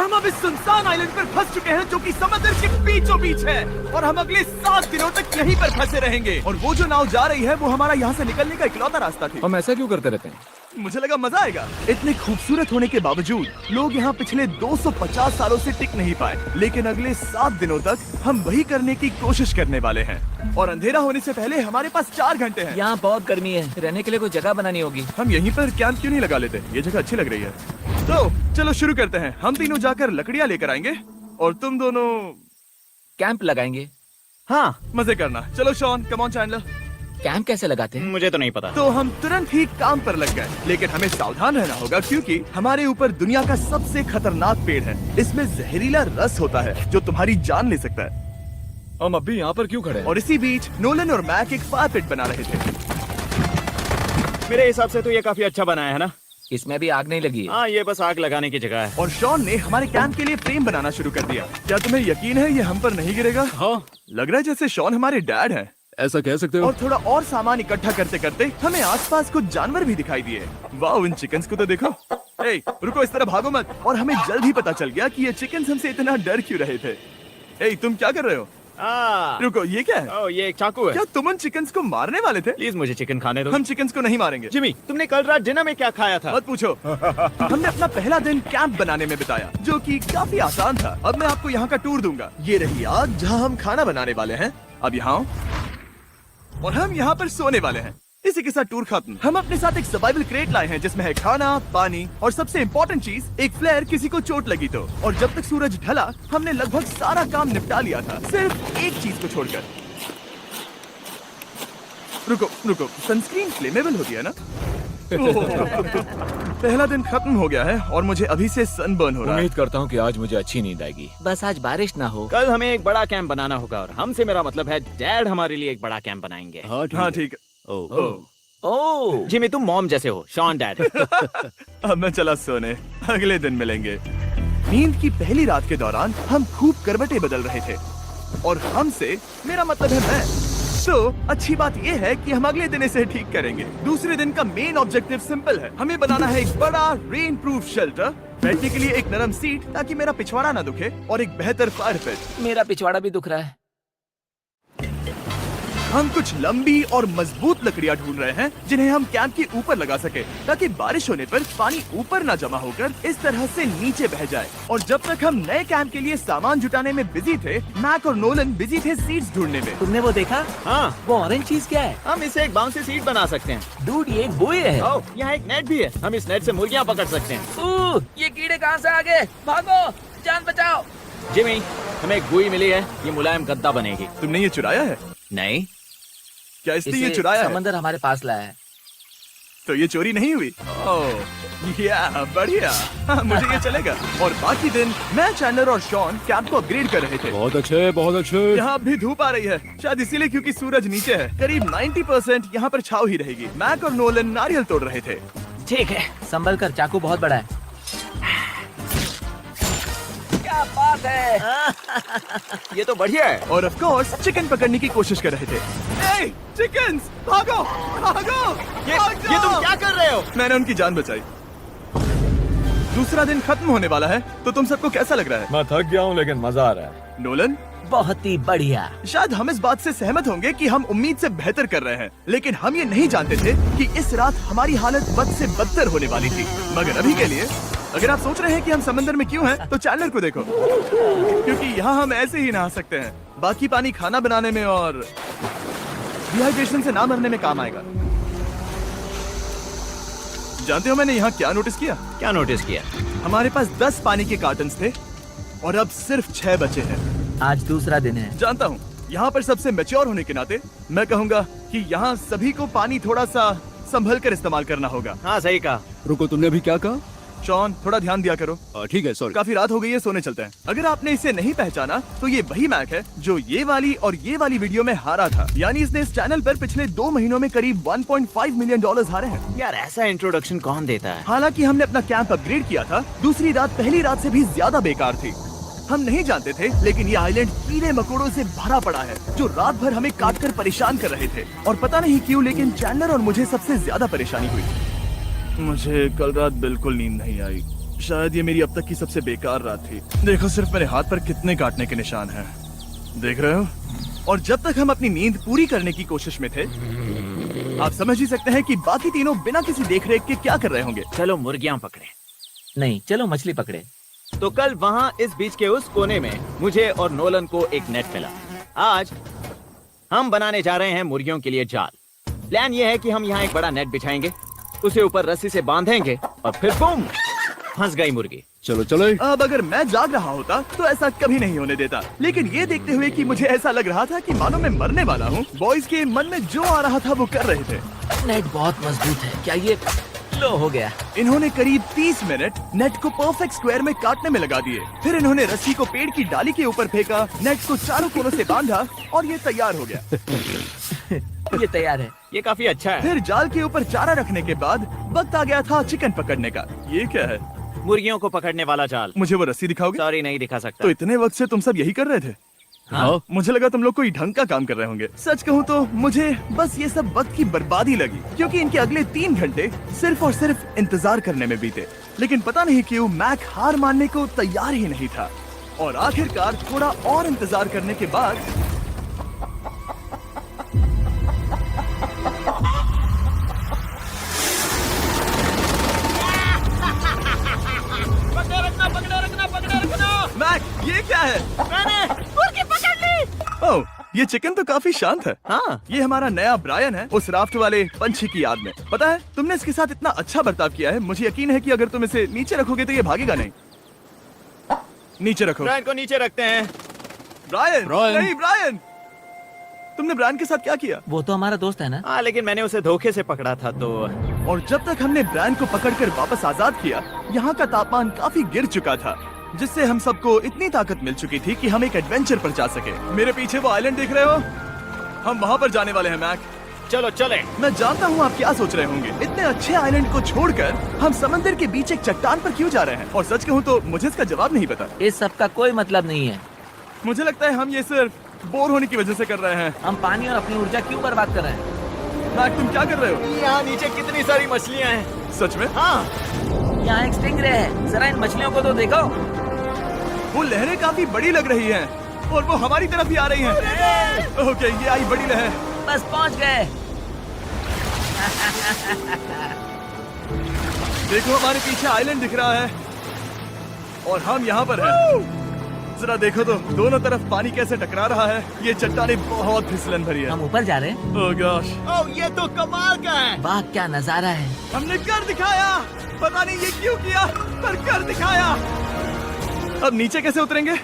हम अब इस सुनसान आइलैंड पर फंस चुके हैं जो कि समंदर के बीचों बीच है और हम अगले 7 दिनों तक यहीं पर फंसे रहेंगे। और वो जो नाव जा रही है वो हमारा यहाँ से निकलने का इकलौता रास्ता थी। हम ऐसा क्यों करते रहते हैं? मुझे लगा मजा आएगा। इतने खूबसूरत होने के बावजूद लोग यहाँ पिछले 250 सालों से टिक नहीं पाए, लेकिन अगले 7 दिनों तक हम वही करने की कोशिश करने वाले हैं। और अंधेरा होने से पहले हमारे पास 4 घंटे हैं। यहाँ बहुत गर्मी है, रहने के लिए कोई जगह बनानी होगी। हम यहीं पर कैंप क्यों नहीं लगा लेते? ये जगह अच्छी लग रही है। तो चलो शुरू करते हैं। हम तीनों जाकर लकड़ियाँ लेकर आएंगे और तुम दोनों कैंप लगाएंगे। हाँ, मजे करना। चलो Shawn, come on Chandler. Camp कैसे लगाते हैं? मुझे तो नहीं पता। तो हम तुरंत ही काम पर लग गए, लेकिन हमें सावधान रहना होगा क्योंकि हमारे ऊपर दुनिया का सबसे खतरनाक पेड़ है। इसमें जहरीला रस होता है जो तुम्हारी जान ले सकता है। हम अभी यहाँ पर क्यों खड़े हैं? और इसी बीच नोलन और मैक एक फायर पिट बना रहे थे। मेरे हिसाब से तो ये काफी अच्छा बनाया है ना? इसमें भी आग नहीं लगी है। हाँ, ये बस आग लगाने की जगह है। और शॉन ने हमारे कैंप के लिए फ्रेम बनाना शुरू कर दिया। क्या तुम्हें यकीन है ये हम पर नहीं गिरेगा? हाँ, लग रहा है जैसे शॉन हमारे डैड हैं। ऐसा कह सकते हो? और थोड़ा और सामान इकट्ठा करते करते हमें आसपास कुछ जानवर भी दिखाई दिए। वाह, इन चिकन्स को तो देखो। ए, रुको, इस तरह भागो मत। और हमें जल्द ही पता चल गया कि ये चिकन्स हमसे इतना डर क्यों रहे थे। ए, तुम क्या कर रहे हो? रुको, ये क्या है? ओ, ये एक चाकू है। क्या तुम उन चिकन्स को मारने वाले थे? प्लीज मुझे चिकन खाने दो। हम चिकन्स को नहीं मारेंगे। जिमी, तुमने कल रात डिनर में क्या खाया था? मत पूछो। हमने अपना पहला दिन कैंप बनाने में बिताया, जो कि काफी आसान था। अब मैं आपको यहाँ का टूर दूंगा। ये रही आग जहाँ हम खाना बनाने वाले हैं। अब यहाँ आओ। और हम यहाँ पर सोने वाले हैं। इसी के साथ टूर खत्म। हम अपने साथ एक सर्वाइवल क्रेट लाए हैं जिसमें है खाना, पानी और सबसे इम्पोर्टेंट चीज, एक फ्लेयर किसी को चोट लगी तो। और जब तक सूरज ढला हमने लगभग सारा काम निपटा लिया था, सिर्फ एक चीज को छोड़कर। रुको, सनस्क्रीन फ्लेमेबल होती है ना? पहला दिन खत्म हो गया है और मुझे अभी से सनबर्न हो रहा है। उम्मीद करता हूँ कि आज मुझे अच्छी नींद आएगी। बस आज बारिश ना हो। कल हमें एक बड़ा कैंप बनाना होगा और हमसे मेरा मतलब है डैड हमारे लिए एक बड़ा कैंप बनाएंगे। हाँ ठीक है। ओह, जिमी, तुम मॉम जैसे हो, शॉन डैड। अब मैं चला सोने, अगले दिन मिलेंगे। नींद की पहली रात के दौरान हम खूब करवटें बदल रहे थे। और हमसे मेरा मतलब है मैं। तो अच्छी बात यह है कि हम अगले दिन इसे ठीक करेंगे। दूसरे दिन का मेन ऑब्जेक्टिव सिंपल है। हमें बनाना है एक बड़ा रेन प्रूफ शेल्टर, बैठने के लिए एक नरम सीट ताकि मेरा पिछवाड़ा ना दुखे, और एक बेहतर फायर पिट। मेरा पिछवाड़ा भी दुख रहा है। हम कुछ लंबी और मजबूत लकड़ियां ढूंढ रहे हैं जिन्हें हम कैंप के ऊपर लगा सके, ताकि बारिश होने पर पानी ऊपर ना जमा होकर इस तरह से नीचे बह जाए। और जब तक हम नए कैंप के लिए सामान जुटाने में बिजी थे, मैक और नोलन बिजी थे सीड्स ढूंढने में। तुमने वो देखा? हाँ, वो ऑरेंज चीज क्या है? हम इसे एक बाउंसी सीट बना सकते हैं। डूड, ये एक बुए है। ओह, यहाँ एक नेट भी है। हम इस नेट से मुर्गियाँ पकड़ सकते हैं। ये कीड़े कहाँ से आ गए? भागो, जान बचाओ। जिमी, हमें एक बुई मिली है। ये मुलायम गद्दा बनेगी। तुमने ये चुराया है? नहीं, क्या इसने ये इसे चुराया है? समंदर हमारे पास लाया है। तो ये चोरी नहीं हुई? ओह, या बढ़िया। मुझे ये चलेगा। और बाकी दिन मैं, चैंडलर और शॉन कैंप को अपग्रेड कर रहे थे। बहुत अच्छे, बहुत अच्छे। यहाँ भी धूप आ रही है, शायद इसीलिए क्योंकि सूरज नीचे है। करीब 90% यहाँ पर छाव ही रहेगी। मैक और नोलन नारियल तोड़ रहे थे। ठीक है, संभल कर, चाकू बहुत बड़ा है। क्या बात है। ये तो बढ़िया है। और ऑफ कोर्स चिकन पकड़ने की कोशिश कर रहे थे। ए, चिकन्स, भागो, भागो, ये तुम क्या कर रहे हो? मैंने उनकी जान बचाई। दूसरा दिन खत्म होने वाला है, तो तुम सबको कैसा लग रहा है? मैं थक गया हूँ लेकिन मजा आ रहा है। नोलन, बहुत ही बढ़िया। शायद हम इस बात से सहमत होंगे कि हम उम्मीद से बेहतर कर रहे हैं, लेकिन हम ये नहीं जानते थे कि इस रात हमारी हालत बद से बदतर होने वाली थी। मगर अभी के लिए, अगर आप सोच रहे हैं कि हम समंदर में क्यों हैं, तो चैंडलर को देखो, क्योंकि यहाँ हम ऐसे ही नहा सकते हैं। बाकी पानी खाना बनाने में और डिहाइड्रेशन से ना मरने में काम आएगा। जानते हो मैंने यहाँ क्या नोटिस किया? क्या नोटिस किया? हमारे पास 10 पानी के कार्टन्स थे और अब सिर्फ 6 बचे हैं। आज दूसरा दिन है। जानता हूँ, यहाँ पर सबसे मैच्योर होने के नाते मैं कहूँगा कि यहाँ सभी को पानी थोड़ा सा संभल कर इस्तेमाल करना होगा। हाँ, सही कहा। रुको, तुमने अभी क्या कहा? शॉन, थोड़ा ध्यान दिया करो। ठीक है, सॉरी। काफी रात हो गई है, सोने चलते हैं। अगर आपने इसे नहीं पहचाना तो ये वही मैक है जो ये वाली और ये वाली वीडियो में हारा था। यानी इसने इस चैनल पर पिछले 2 महीनों में करीब $1.5 मिलियन हारे हैं। यार, ऐसा इंट्रोडक्शन कौन देता है? हालांकि हमने अपना कैंप अपग्रेड किया था, दूसरी रात पहली रात से भी ज्यादा बेकार थी। हम नहीं जानते थे, लेकिन ये आइलैंड कीड़े मकोड़ों से भरा पड़ा है जो रात भर हमें काट कर परेशान कर रहे थे। और पता नहीं क्यों, लेकिन चैंडलर और मुझे सबसे ज्यादा परेशानी हुई। मुझे कल रात बिल्कुल नींद नहीं आई। शायद ये मेरी अब तक की सबसे बेकार रात थी। देखो सिर्फ मेरे हाथ पर कितने काटने के निशान हैं। देख रहे हो? और जब तक हम अपनी नींद पूरी करने की कोशिश में थे, आप समझ ही सकते हैं कि बाकी तीनों बिना किसी देखरेख के क्या कर रहे होंगे। चलो मुर्गियां पकड़े। नहीं, चलो मछली पकड़े। तो कल वहाँ इस बीच के उस कोने में मुझे और नोलन को एक नेट मिला। आज हम बनाने जा रहे हैं मुर्गियों के लिए जाल। प्लान ये है कि हम यहाँ एक बड़ा नेट बिछाएंगे, उसे ऊपर रस्सी से बांधेंगे और फिर बूम, फंस गई मुर्गी। चलो चलो। अब अगर मैं जाग रहा होता तो ऐसा कभी नहीं होने देता, लेकिन ये देखते हुए कि मुझे ऐसा लग रहा था कि मानो मैं मरने वाला हूँ, बॉयज के मन में जो आ रहा था वो कर रहे थे। नेट बहुत मजबूत है। क्या ये लो हो गया? इन्होंने करीब 30 मिनट नेट को परफेक्ट स्क्वायर में काटने में लगा दिए। फिर इन्होंने रस्सी को पेड़ की डाली के ऊपर फेंका, नेट को चारों कोनों से बांधा और ये तैयार हो गया। ये तैयार है। ये काफी अच्छा है। फिर जाल के ऊपर चारा रखने के बाद वक्त आ गया था चिकन पकड़ने का। ये क्या है? मुर्गियों को पकड़ने वाला जाल। मुझे वो रस्सी दिखाओगे? सॉरी, नहीं दिखा सकता। तो इतने वक्त से तुम सब यही कर रहे थे? हाँ? मुझे लगा तुम लोग कोई ढंग का काम कर रहे होंगे। सच कहूँ तो मुझे बस ये सब वक्त की बर्बादी लगी, क्योंकि इनके अगले 3 घंटे सिर्फ और सिर्फ इंतजार करने में बीते। लेकिन पता नहीं क्यों मैक हार मानने को तैयार ही नहीं था, और आखिरकार थोड़ा और इंतजार करने के बाद मैक, ये क्या है? मैंने मुर्गी पकड़ ली। ओह, ये चिकन तो काफी शांत है। हाँ, ये हमारा नया ब्रायन है, उस राफ्ट वाले पंछी की याद में। पता है, तुमने इसके साथ इतना अच्छा बर्ताव किया है, मुझे यकीन है कि अगर तुम इसे नीचे रखोगे तो ये भागेगा नहीं। नीचे रखो। ब्रायन को नीचे रखते हैं। Brian, Brian. नहीं ब्रायन। तुमने ब्रायन के साथ क्या किया? वो तो हमारा दोस्त है ना। हाँ, लेकिन मैंने उसे धोखे से पकड़ा था तो। और जब तक हमने ब्रायन को पकड़कर वापस आजाद किया, यहाँ का तापमान काफी गिर चुका था, जिससे हम सबको इतनी ताकत मिल चुकी थी कि हम एक एडवेंचर पर जा सके। मेरे पीछे वो आइलैंड देख रहे हो? हम वहाँ पर जाने वाले हैं मैक। चलो चले। मैं जानता हूँ आप क्या सोच रहे होंगे, इतने अच्छे आइलैंड को छोड़कर हम समंदर के बीच एक चट्टान पर क्यों जा रहे हैं? और सच कहूँ तो मुझे इसका जवाब नहीं पता। इस सब का कोई मतलब नहीं है। मुझे लगता है हम ये सिर्फ बोर होने की वजह से कर रहे हैं। हम पानी और अपनी ऊर्जा क्यों बर्बाद कर रहे हैं? मैक, तुम क्या कर रहे हो? यहाँ नीचे कितनी सारी मछलियाँ हैं। सच में? हाँ, यहाँ एक स्टिंगरे है। जरा इन मछलियों को तो देखो। वो लहरें काफी बड़ी लग रही हैं और वो हमारी तरफ ही आ रही हैं। ओके, ये आई बड़ी लहर। बस पहुँच गए। देखो, हमारे पीछे आइलैंड दिख रहा है और हम यहाँ पर हैं। जरा देखो तो दोनों तरफ पानी कैसे टकरा रहा है। ये चट्टानें बहुत फिसलन भरी है। हम ऊपर जा रहे हैं। ओह गॉश, ओह, ये तो कमाल का है। वाह, क्या नजारा है। हमने कर दिखाया। पता नहीं ये क्यों किया, पर कर दिखाया। अब नीचे कैसे उतरेंगे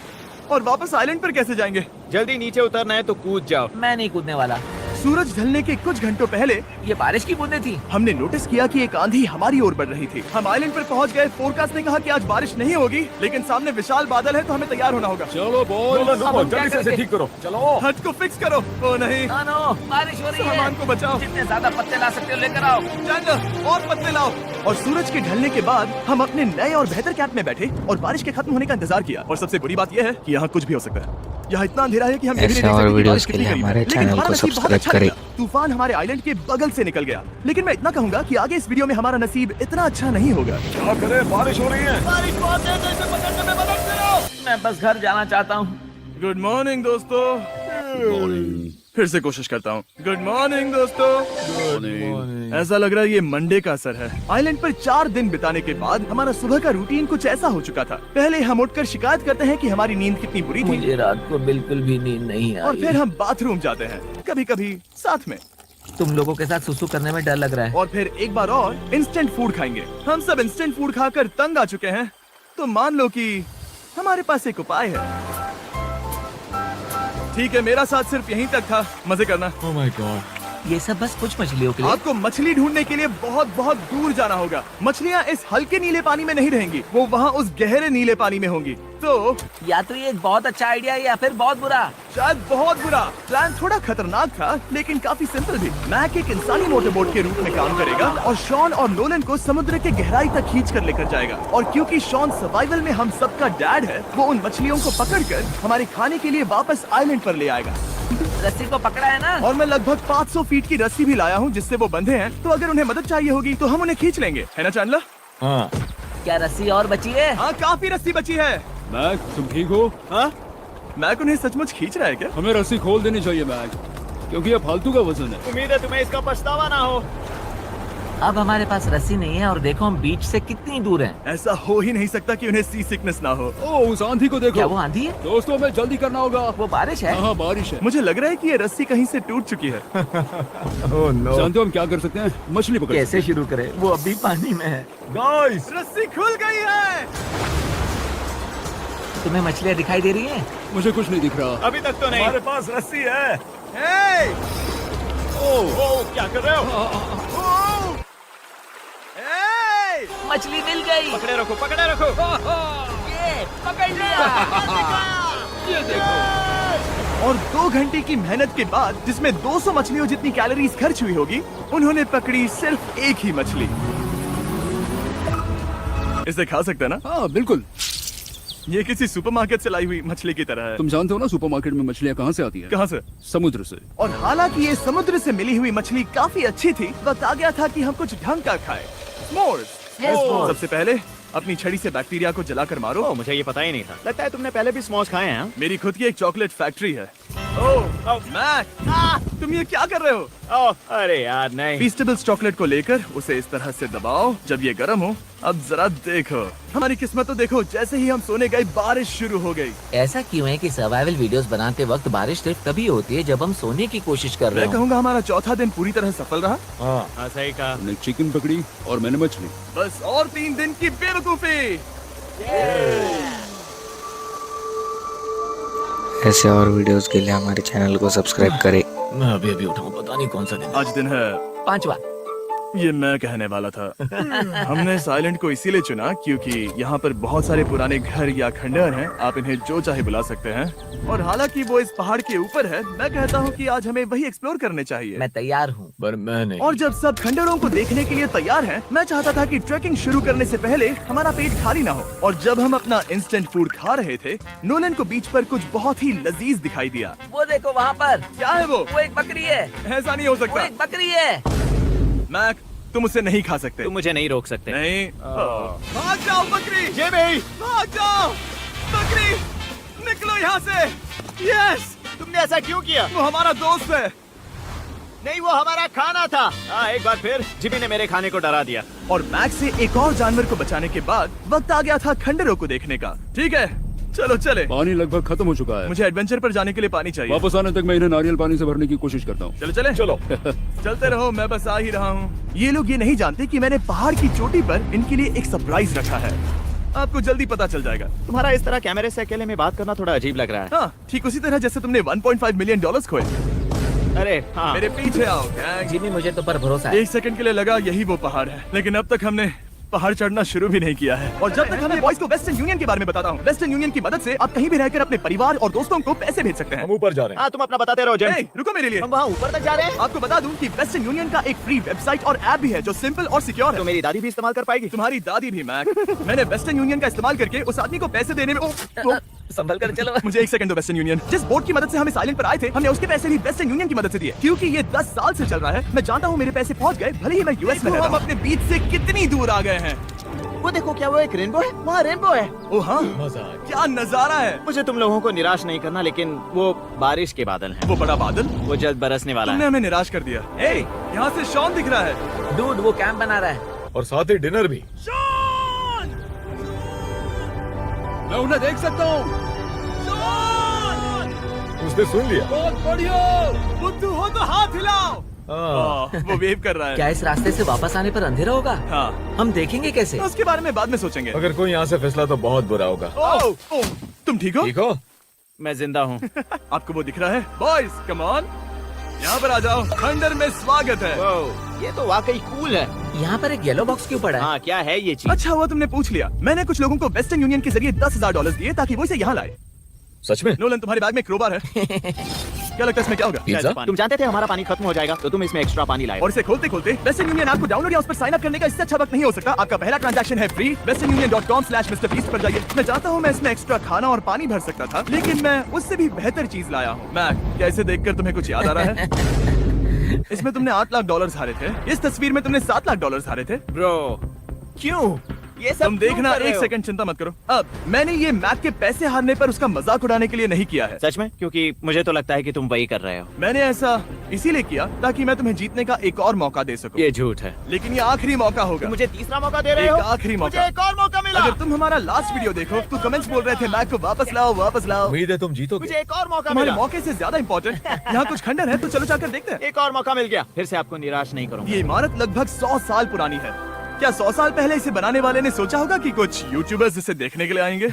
और वापस आइलैंड पर कैसे जाएंगे? जल्दी नीचे उतरना है तो कूद जाओ। मैं नहीं कूदने वाला। सूरज ढलने के कुछ घंटों पहले ये बारिश की बूंदें थी। हमने नोटिस किया कि एक आंधी हमारी ओर बढ़ रही थी। हम आइलैंड पर पहुंच गए। फोरकास्ट ने कहा कि आज बारिश नहीं होगी, लेकिन सामने विशाल बादल है तो हमें तैयार होना होगा। चलो बॉय, अब हम क्या जल्दी से इसे करेंगे? ठीक करो। चलो। हट को फिक्स करो। ओ नहीं, नो, बारिश हो रही है। सामान को बचाओ। जितने ज्यादा पत्ते ला सकते हो लेकर आओ। चैंडलर, और पत्ते लाओ। और सूरज के ढलने के बाद हम अपने नए और बेहतर कैंप में बैठे और बारिश के खत्म होने का इंतजार किया। और सबसे बुरी बात यह है कि यहाँ कुछ भी हो सकता है। यहाँ इतना अंधेरा है कि हम ये भी नहीं ऐसे देख और सकते कि वीडियोस बारिश के कितनी लिए करीब है। हमारे लेकिन चैनल हमारा को नसीब बहुत सब्सक्राइब अच्छा करें। निकला। तूफान हमारे आइलैंड के बगल से निकल गया, लेकिन मैं इतना कहूंगा कि आगे इस वीडियो में हमारा नसीब इतना अच्छा नहीं होगा। क्या करें, बारिश हो रही है। बारिश बहुत तेज है, इसे पकड़ने में मदद करो। मैं बस घर जाना चाहता हूँ। गुड मॉर्निंग दोस्तों। फिर से कोशिश करता हूँ। गुड मॉर्निंग दोस्तों। ऐसा लग रहा है ये मंडे का असर है। आइलैंड पर 4 दिन बिताने के बाद हमारा सुबह का रूटीन कुछ ऐसा हो चुका था। पहले हम उठकर शिकायत करते हैं कि हमारी नींद कितनी बुरी थी, मुझे रात को बिल्कुल भी नींद नहीं और आई। फिर हम बाथरूम जाते हैं, कभी कभी साथ में, तुम लोगों के साथ सुसु करने में डर लग रहा है। और फिर एक बार और इंस्टेंट फूड खाएंगे। हम सब इंस्टेंट फूड खाकर तंग आ चुके हैं, तो मान लो कि हमारे पास एक उपाय है। ठीक है, मेरा साथ सिर्फ यहीं तक था। मजे करना। Oh my God. ये सब बस कुछ मछलियों के लिए। आपको मछली ढूंढने के लिए बहुत बहुत दूर जाना होगा। मछलियाँ इस हल्के नीले पानी में नहीं रहेंगी, वो वहाँ उस गहरे नीले पानी में होंगी। तो या तो ये एक बहुत अच्छा आइडिया है या फिर बहुत बुरा। शायद बहुत बुरा। प्लान थोड़ा खतरनाक था, लेकिन काफी सिंपल भी। मैक एक इंसानी मोटरबोट के रूप में काम करेगा और शॉन और नोलन को समुद्र के गहराई तक खींच कर लेकर जाएगा। और क्योंकि शॉन सर्वाइवल में हम सबका डैड है, वो उन मछलियों को पकड़कर हमारे खाने के लिए वापस आइलैंड पर ले आएगा। रस्सी को पकड़ा है ना? और मैं लगभग 500 फीट की रस्सी भी लाया हूँ जिससे वो बंधे हैं, तो अगर उन्हें मदद चाहिए होगी तो हम उन्हें खींच लेंगे, है ना चैंडलर? हाँ। क्या रस्सी और बची है? हाँ काफी रस्सी बची है। मैक, तुम ठीक हो? हाँ मैक उन्हें सचमुच खींच रहा है क्या? हमें रस्सी खोल देनी चाहिए मैक, क्योंकि ये फालतू का वजन है। उम्मीद है तुम्हें इसका पछतावा ना हो। अब हमारे पास रस्सी नहीं है और देखो हम बीच से कितनी दूर हैं। ऐसा हो ही नहीं सकता कि उन्हें सी सिकनेस ना हो। ओह, उस आंधी को देखो। क्या वो आंधी है? दोस्तों, हमें जल्दी करना होगा। वो बारिश है? हाँ, बारिश है। मुझे लग रहा है कि ये रस्सी कहीं से टूट चुकी है। जानते हो हम क्या कर सकते हैं? मछली पकड़ सकते कैसे शुरू करें? वो अभी पानी में है। गाइस, रस्सी खुल गई है। तुम्हें मछलियाँ दिखाई दे रही हैं? मुझे कुछ नहीं दिख रहा। अभी तक तो नहीं। हमारे पास रस्सी है। हे! ओह, क्या कर रहे हो? ओह! हे! मछली मिल गई। पकड़े रखो, पकड़े रखो। ये पकड़ लिया। ये देखो। और 2 घंटे की मेहनत के बाद, जिसमें 200 मछलियों जितनी कैलोरीज खर्च हुई होगी, उन्होंने पकड़ी सिर्फ एक ही मछली। इसे खा सकते हैं ना? हाँ, बिल्कुल। ये किसी सुपरमार्केट से लाई हुई मछली की तरह है। तुम जानते हो ना सुपरमार्केट में मछलियाँ कहाँ से आती है? कहाँ से? समुद्र से। और हालांकि ये समुद्र से मिली हुई मछली काफी अच्छी थी, वक्त आ गया था कि हम कुछ ढंग का खाएं। S'mores। सबसे पहले अपनी छड़ी से बैक्टीरिया को जलाकर मारो। ओह, मुझे ये पता ही नहीं था। लगता है तुमने पहले भी स्मोक्स खाए हैं। हाँ? मेरी खुद की एक चॉकलेट फैक्ट्री है। ओह मैक, तुम ये क्या कर रहे हो? ओह, अरे यार नहीं। फीस्टेबल्स चॉकलेट को लेकर उसे इस तरह से दबाओ जब ये गर्म हो। अब जरा देखो, हमारी किस्मत तो देखो, जैसे ही हम सोने गए बारिश शुरू हो गई। ऐसा क्यों है कि सर्वाइवल वीडियोस बनाते वक्त बारिश सिर्फ तभी होती है जब हम सोने की कोशिश कर रहे मैं हो? कहूँगा हमारा चौथा दिन पूरी तरह सफल रहा। हाँ, सही कहा। तुमने चिकन पकड़ी और मैंने मछली। बस और 3 दिन की बेवकूफी। ऐसे और वीडियोस के लिए हमारे चैनल को सब्सक्राइब करें। मैं अभी उठाऊं, पता नहीं कौन सा दिन। आज दिन है 5वां। ये मैं कहने वाला था। हमने साइलेंट को इसीलिए चुना क्योंकि यहाँ पर बहुत सारे पुराने घर या खंडहर हैं। आप इन्हें जो चाहे बुला सकते हैं। और हालांकि वो इस पहाड़ के ऊपर है, मैं कहता हूँ कि आज हमें वही एक्सप्लोर करने चाहिए। मैं तैयार हूँ। पर मैं नहीं। और जब सब खंडहरों को देखने के लिए तैयार हैं, मैं चाहता था कि ट्रैकिंग शुरू करने से पहले हमारा पेट खाली ना हो। और जब हम अपना इंस्टेंट फूड खा रहे थे, नोलन को बीच पर कुछ बहुत ही लजीज दिखाई दिया। वो देखो वहाँ पर। क्या है वो? वो एक बकरी है। ऐसा नहीं हो वो सकता। एक बकरी है। मैक, तुम उसे नहीं खा सकते। तुम मुझे नहीं रोक सकते। नहीं। भाग जाओ बकरी। ये भी। भाग जाओ बकरी, निकलो यहाँ से। यस, तुमने ऐसा क्यों किया? वो हमारा दोस्त है। नहीं, वो हमारा खाना था। हाँ, एक बार फिर जिमी ने मेरे खाने को डरा दिया। और मैक से एक और जानवर को बचाने के बाद वक्त आ गया था खंडहरों को देखने का। ठीक है, चलो चले। पानी लगभग खत्म हो चुका है। मुझे एडवेंचर पर जाने के लिए पानी चाहिए। वापस आने तक मैं इन्हें नारियल पानी से भरने की कोशिश करता हूँ। चलो चले। चलो। चलते रहो, मैं बस आ ही रहा हूँ। ये लोग ये नहीं जानते कि मैंने पहाड़ की चोटी पर इनके लिए एक सरप्राइज रखा है। आपको जल्दी पता चल जाएगा। तुम्हारा इस तरह कैमरे से अकेले में बात करना थोड़ा अजीब लग रहा है। हाँ, ठीक उसी तरह जैसे तुमने 1.5 मिलियन डॉलर्स खोए। अरे हाँ। मेरे पीछे आओ गैंग। जिमी, मुझे तो पर भरोसा है। 1 सेकंड के लिए लगा यही वो पहाड़ है, लेकिन अब तक हमने पहाड़ चढ़ना शुरू भी नहीं किया है। और जब तक हमें बॉयज को वेस्टर्न यूनियन के बारे में बताता हूँ। वेस्टर्न यूनियन की मदद से आप कहीं भी रहकर अपने परिवार और दोस्तों को पैसे भेज सकते हैं। हम ऊपर जा रहे हैं। हाँ, तुम अपना बताते रहो जेम। Hey, रुको मेरे लिए। हम वहाँ ऊपर तक जा रहे हैं। आपको बता दूं कि वेस्टर्न यूनियन का एक फ्री वेबसाइट और ऐप भी है जो सिंपल और सिक्योर तो है। मेरी दादी भी इस्तेमाल कर पाएगी। तुम्हारी दादी भी मैक। मैंने वेस्टर्न यूनियन का इस्तेमाल करके उस आदमी को पैसे देने में संभल कर चलो। मुझे 1 सेकंड दो। वेस्टर्न यूनियन जिस बोट की मदद से हमें साइलेंट पर आए थे, हमने उसके पैसे भी वेस्टर्न यूनियन की मदद से दिए, क्योंकि ये 10 साल से चल रहा है। मैं जानता हूँ मेरे पैसे पहुँच गए, भले ही मैं यूएस में रहता हूँ। हम अपने बीच से कितनी दूर आ गए हैं। वो देखो, क्या वो एक रेनबो है? वहाँ रेनबो है। ओ हाँ, क्या नजारा है। मुझे तुम लोगों को निराश नहीं करना, लेकिन वो बारिश के बादल हैं। वो बड़ा बादल, वो जल्द बरसने वाला तुमने है। हमें निराश कर दिया। ए, यहाँ से शॉन दिख रहा है। डूड, वो कैंप बना रहा है। और साथ ही डिनर भी। शॉन! मैं उन्हें देख सकता हूँ। शॉन! उसने सुन लिया। बहुत बढ़िया। बुद्धू हो तो हाथ हिलाओ। वो वेव कर रहा है। क्या इस रास्ते से वापस आने पर अंधेरा होगा? हाँ, हम देखेंगे कैसे? उसके बारे में बाद में सोचेंगे। अगर कोई यहाँ से फिसला तो बहुत बुरा होगा। ओह, तुम ठीक हो? ठीक हो? मैं जिंदा हूँ। आपको वो दिख रहा है? बॉयज कम ऑन, यहाँ पर आ जाओ। खंडर में स्वागत है। वाह, ये तो वाकई कूल है। यहाँ पर एक येलो बॉक्स क्यों पड़ा है? हाँ, क्या है ये चीज? अच्छा हुआ तुमने पूछ लिया। मैंने कुछ लोगों को वेस्टर्न यूनियन के जरिए $10,000 दिए ताकि वो इसे यहाँ लाए। सच में? नोलन, तुम्हारे बैग में क्रोबार है। क्या लगता है इसमें क्या होगा? पिज्जा? तुम जानते थे हमारा पानी खत्म हो जाएगा, तो तुम इसमें एक्स्ट्रा पानी लाए। और इसे खोलते खोलते वेस्टर्न यूनियन ऐप को डाउनलोड या उस पर साइन अप करने का इससे अच्छा वक्त नहीं हो सकता। आपका पहला ट्रांजैक्शन है फ्री। westernunion.com/MrBeast पर जाइए। मैं चाहता हूँ मैं इसमें एक्स्ट्रा खाना और पानी भर सकता था, लेकिन मैं उससे भी बेहतर चीज लाया हूँ। मैक, क्या इसे देखकर तुम्हें कुछ याद आ रहा है? इसमें तुमने $8 लाख हारे थे। इस तस्वीर में तुमने $7 लाख हारे थे। ब्रो, क्यों? ये सब तुम देखना, क्यों कर रहे एक हो? सेकंड चिंता मत करो। अब मैंने ये मैक के पैसे हारने पर उसका मजाक उड़ाने के लिए नहीं किया है। सच में? क्योंकि मुझे तो लगता है कि तुम वही कर रहे हो। मैंने ऐसा इसीलिए किया ताकि मैं तुम्हें जीतने का एक और मौका दे सकूं। ये झूठ है। लेकिन ये आखिरी मौका होगा। तुम मुझे तीसरा मौका दे रहे एक हो? आखिरी मुझे मौका। एक और मौका मिला। अगर तुम हमारा लास्ट वीडियो देखो तो कमेंट्स बोल रहे थे मैक को वापस लाओ, वापस लाओ। उम्मीद है तुम जीतोगे। मुझे एक और मौका तुम्हारे मिला। मौके से ज्यादा इम्पोर्टेंट यहाँ कुछ खंडर है, तो चलो जाकर देखते हैं। एक और मौका मिल गया। फिर से आपको निराश नहीं करूंगा। ये इमारत लगभग 100 साल पुरानी है। क्या 100 साल पहले इसे बनाने वाले ने सोचा होगा कि कुछ यूट्यूबर्स इसे देखने के लिए आएंगे?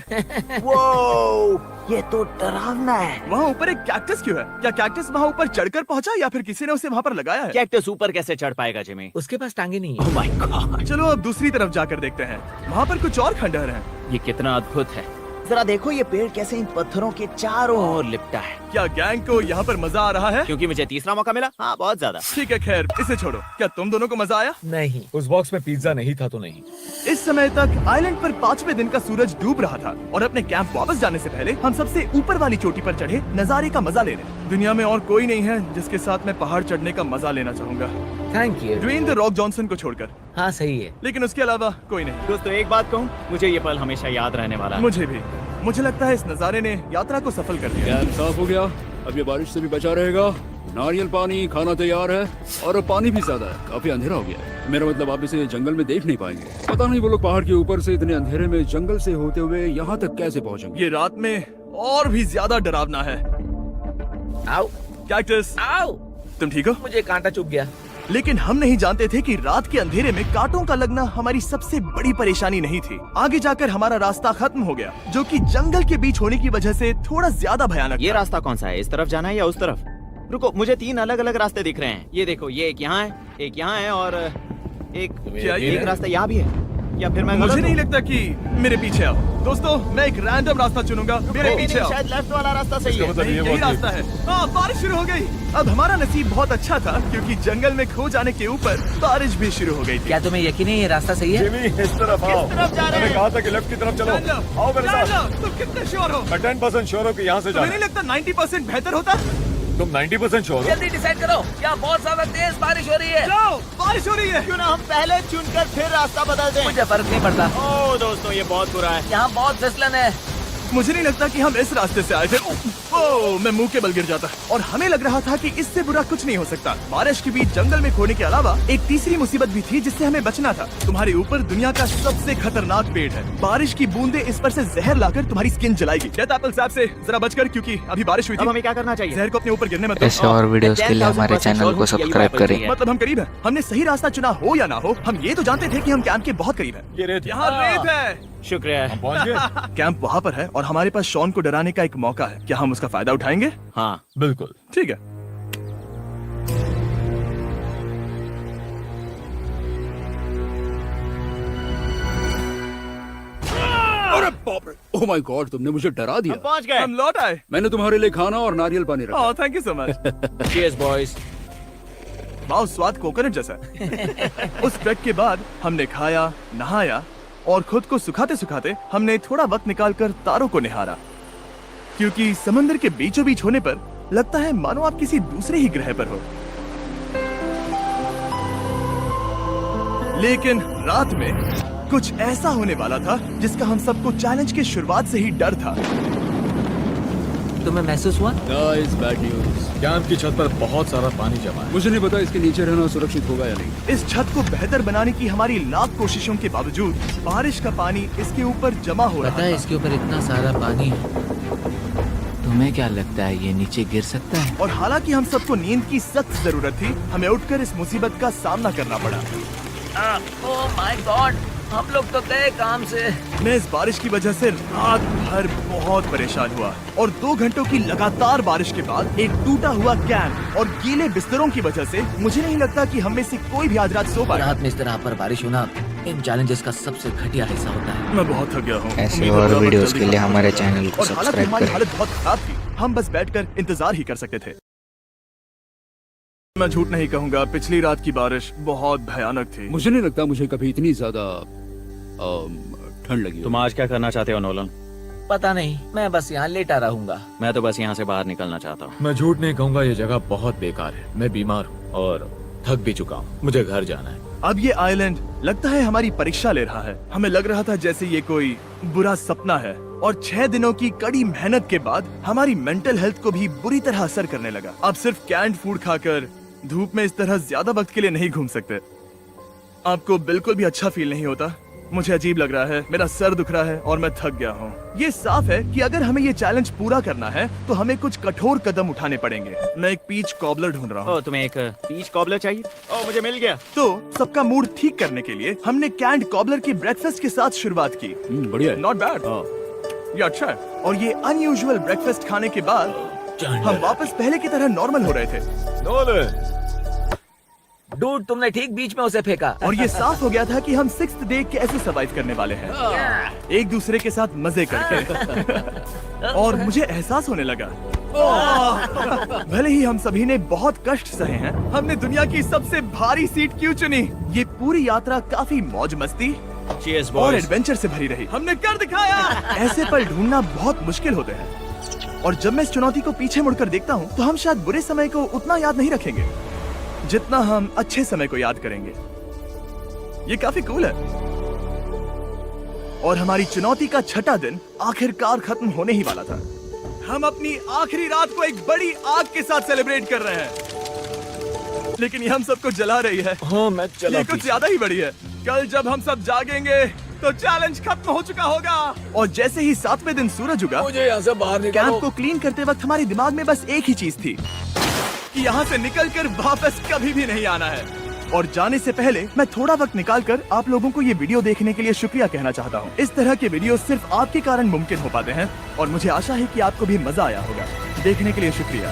ये तो डरावना है। वहाँ ऊपर एक कैक्टस क्यों है? क्या कैक्टस वहाँ ऊपर चढ़कर पहुँचा या फिर किसी ने उसे वहाँ पर लगाया है? कैक्टस ऊपर कैसे चढ़ पाएगा जिमी? उसके पास टांगे नहीं है। ओह माय गॉड, चलो अब दूसरी तरफ जाकर देखते हैं। वहाँ पर कुछ और खंडहर हैं। ये कितना अद्भुत है। जरा देखो ये पेड़ कैसे इन पत्थरों के चारों ओर लिपटा है। क्या गैंग को यहाँ पर मजा आ रहा है? क्योंकि मुझे तीसरा मौका मिला। हाँ, बहुत ज्यादा। ठीक है, खैर इसे छोड़ो। क्या तुम दोनों को मजा आया? नहीं। उस बॉक्स में पिज्जा नहीं था तो नहीं। इस समय तक आइलैंड पर 5वें दिन का सूरज डूब रहा था और अपने कैंप वापस जाने से पहले हम सबसे ऊपर वाली चोटी पर चढ़े नजारे का मजा ले रहे। दुनिया में और कोई नहीं है जिसके साथ मैं पहाड़ चढ़ने का मजा लेना चाहूंगा, thank you. Dwayne the Rock Johnson को छोड़कर। हाँ सही है। लेकिन उसके अलावा कोई नहीं। दोस्तों एक बात कहूँ, मुझे ये पल हमेशा याद रहने वाला है। मुझे भी। मुझे लगता है इस नजारे ने यात्रा को सफल कर दिया। कैंप साफ हो गया, अब ये बारिश से भी बचा रहेगा। नारियल पानी, खाना तैयार है और पानी भी ज्यादा है। काफी अंधेरा हो गया है। मेरा मतलब आप इसे जंगल में देख नहीं पाएंगे। पता नहीं वो लोग पहाड़ के ऊपर से इतने अंधेरे में जंगल से होते हुए यहाँ तक कैसे पहुँचेंगे। ये रात में और भी ज्यादा डरावना है। आओ कैक्टस, आओ, तुम ठीक हो? मुझे कांटा चुभ गया। लेकिन हम नहीं जानते थे कि रात के अंधेरे में कांटों का लगना हमारी सबसे बड़ी परेशानी नहीं थी। आगे जाकर हमारा रास्ता खत्म हो गया, जो कि जंगल के बीच होने की वजह से थोड़ा ज्यादा भयानक ये था। रास्ता कौन सा है? इस तरफ जाना है या उस तरफ? रुको, मुझे 3 अलग अलग रास्ते दिख रहे हैं। ये देखो, ये एक यहाँ है, एक यहाँ है और क्या ये एक रास्ता यहाँ भी है। या फिर मैं मुझे गलत नहीं हूँ? लगता कि मेरे पीछे आओ। दोस्तों, मैं एक रैंडम रास्ता चुनूंगा, मेरे नहीं, पीछे आओ। शायद लेफ्ट वाला रास्ता सही है। नहीं, यही रास्ता है। हाँ, बारिश शुरू हो गई। अब हमारा नसीब बहुत अच्छा था क्योंकि जंगल में खो जाने के ऊपर बारिश भी शुरू हो गई थी। क्या तुम्हें यकीन है ये रास्ता सही है? जिमी इस तरफ आओ। तरफ जा रहे मैंने हैं? कहा था कि लेफ्ट की तरफ चलो। जान लो, आओ मेरे जान साथ। लो, तुम कितने श्योर हो? मैं 10% श्योर हूँ कि यहाँ से तुम्हें जाना। नहीं लगता 90% बेहतर होता? तुम 90% श्योर हो? जल्दी डिसाइड करो। क्या बहुत ज्यादा तेज बारिश हो रही है? जाओ, बारिश हो रही है। क्यों ना हम पहले चुनकर फिर रास्ता बदल दें? मुझे फर्क नहीं पड़ता। ओह दोस्तों, ये बहुत बुरा है। यहाँ बहुत फिसलन है। मुझे नहीं लगता कि हम इस रास्ते से आए थे। ओह, मैं मुंह के बल गिर जाता और हमें लग रहा था कि इससे बुरा कुछ नहीं हो सकता। बारिश के बीच जंगल में खोने के अलावा एक तीसरी मुसीबत भी थी जिससे हमें बचना था। तुम्हारे ऊपर दुनिया का सबसे खतरनाक पेड़ है। बारिश की बूंदें इस पर से जहर लाकर तुम्हारी स्किन जलाएगी। डेथ एप्पल सैप से जरा बचकर, क्योंकि अभी बारिश हुई अब थी। हमें क्या करना चाहिए? जहर को अपने ऊपर गिरने मत दो। ऐसे और वीडियोस के लिए हमारे चैनल को सब्सक्राइब करें। मतलब हम करीब है। हमने सही रास्ता चुना हो या ना हो, हम ये तो जानते थे कि हम कैंप के बहुत करीब है। ये रेत है। यहाँ रेत है। शुक्रिया। हम पहुँच गए। कैंप वहाँ पर है और हमारे पास शॉन को डराने का एक मौका है। क्या हम उसका फायदा उठाएंगे? हाँ, बिल्कुल। ठीक है। अरे बाप रे, ओह माय गॉड, तुमने मुझे डरा हम दिया। पहुंच गए। हम लौट आए। मैंने तुम्हारे लिए खाना और नारियल पानी रखा। Oh, thank you so much. Cheers boys. वाह, स्वाद कोकोनट जैसा है। उस ट्रैक के बाद हमने खाया, नहाया और खुद को सुखाते सुखाते हमने थोड़ा वक्त निकालकर तारों को निहारा, क्योंकि समंदर के बीचों बीच होने पर लगता है मानो आप किसी दूसरे ही ग्रह पर हो। लेकिन रात में कुछ ऐसा होने वाला था जिसका हम सबको चैलेंज के शुरुआत से ही डर था। तुम्हें महसूस हुआ? Guys, bad news. कैंप की छत पर बहुत सारा पानी जमा है। मुझे नहीं पता इसके नीचे रहना सुरक्षित होगा या नहीं। इस छत को बेहतर बनाने की हमारी लाख कोशिशों के बावजूद बारिश का पानी इसके ऊपर जमा हो पता रहा है था। इसके ऊपर इतना सारा पानी है। तुम्हें क्या लगता है ये नीचे गिर सकता है? और हालांकि हम सबको नींद की सख्त जरूरत थी, हमें उठकर इस मुसीबत का सामना करना पड़ा। ओह माय गॉड, हम लोग तो गए काम से। मैं इस बारिश की वजह से रात भर बहुत परेशान हुआ और 2 घंटों की लगातार बारिश के बाद एक टूटा हुआ कैंप और गीले बिस्तरों की वजह से मुझे नहीं लगता कि हम में से कोई भी आज रात सो पाया। रात में इस तरह पर बारिश होना इन चैलेंजेस का सबसे घटिया हिस्सा होता है। मैं बहुत थक गया हूँ। ऐसे उम्मीद और है वीडियोस जल्दी के लिए खत्म हमारे हो जाए। चैनल को और हालांकि सब्सक्राइब हमारी करें। हालत बहुत खराब थी, हम बस बैठकर इंतजार ही कर सकते थे। मैं झूठ नहीं कहूँगा, पिछली रात की बारिश बहुत भयानक थी। मुझे नहीं लगता मुझे कभी इतनी ज्यादा ठंड लगी हो। तुम आज क्या करना चाहते हो नोलन? पता नहीं, मैं बस यहाँ लेटा रहूंगा। मैं तो बस यहाँ से बाहर निकलना चाहता हूँ। मैं झूठ नहीं कहूँगा, ये जगह बहुत बेकार है। मैं बीमार हूँ और थक भी चुका हूँ, मुझे घर जाना है। अब ये आइलैंड लगता है हमारी परीक्षा ले रहा है। हमें लग रहा था जैसे ये कोई बुरा सपना है, और 6 दिनों की कड़ी मेहनत के बाद हमारी मेंटल हेल्थ को भी बुरी तरह असर करने लगा। अब सिर्फ कैंड फूड खाकर धूप में इस तरह ज्यादा वक्त के लिए नहीं घूम सकते। आपको बिल्कुल भी अच्छा फील नहीं होता? मुझे अजीब लग रहा है, मेरा सर दुख रहा है और मैं थक गया हूँ। ये साफ है कि अगर हमें ये चैलेंज पूरा करना है तो हमें कुछ कठोर कदम उठाने पड़ेंगे। मैं एक पीच कॉबलर ढूंढ रहा हूँ। ओ, तुम्हें एक पीच कॉबलर चाहिए? ओ, मुझे मिल गया। तो सबका मूड ठीक करने के लिए हमने कैंड कॉबलर की ब्रेकफास्ट के साथ शुरुआत की। बढ़िया है। नॉट बैड, ये अच्छा है। और ये अनयूजुअल ब्रेकफास्ट खाने के बाद हम वापस पहले की तरह नॉर्मल हो रहे थे। नोलन, डूड, तुमने ठीक बीच में उसे फेंका। और ये साफ हो गया था कि हम 6th डे कैसे सरवाइव करने वाले हैं, एक दूसरे के साथ मजे करके। और मुझे एहसास होने लगा, भले ही हम सभी ने बहुत कष्ट सहे हैं, हमने दुनिया की सबसे भारी सीट क्यों चुनी। ये पूरी यात्रा काफी मौज मस्ती Cheers, और boys. एडवेंचर से भरी रही। हमने कर दिखाया। ऐसे पल ढूंढना बहुत मुश्किल होते हैं, और जब मैं इस चुनौती को पीछे मुड़कर देखता हूँ तो हम शायद बुरे समय को उतना याद नहीं रखेंगे जितना हम अच्छे समय को याद करेंगे। ये काफी कूल है। और हमारी चुनौती का 6ठा दिन आखिरकार खत्म होने ही वाला था। हम अपनी आखिरी रात को एक बड़ी आग के साथ सेलिब्रेट कर रहे हैं, लेकिन ये हम सबको जला रही है। हाँ मैं चला। ये कुछ ज्यादा ही बड़ी है। कल जब हम सब जागेंगे तो चैलेंज खत्म हो चुका होगा। और जैसे ही 7वें दिन सूरज उगा, मुझे यहाँ से बाहर कैंप निकालो। को क्लीन करते वक्त हमारे दिमाग में बस एक ही चीज थी कि यहाँ से निकलकर वापस कभी भी नहीं आना है। और जाने से पहले मैं थोड़ा वक्त निकालकर आप लोगों को ये वीडियो देखने के लिए शुक्रिया कहना चाहता हूँ। इस तरह के वीडियो सिर्फ आपके कारण मुमकिन हो पाते हैं, और मुझे आशा है कि आपको भी मजा आया होगा। देखने के लिए शुक्रिया।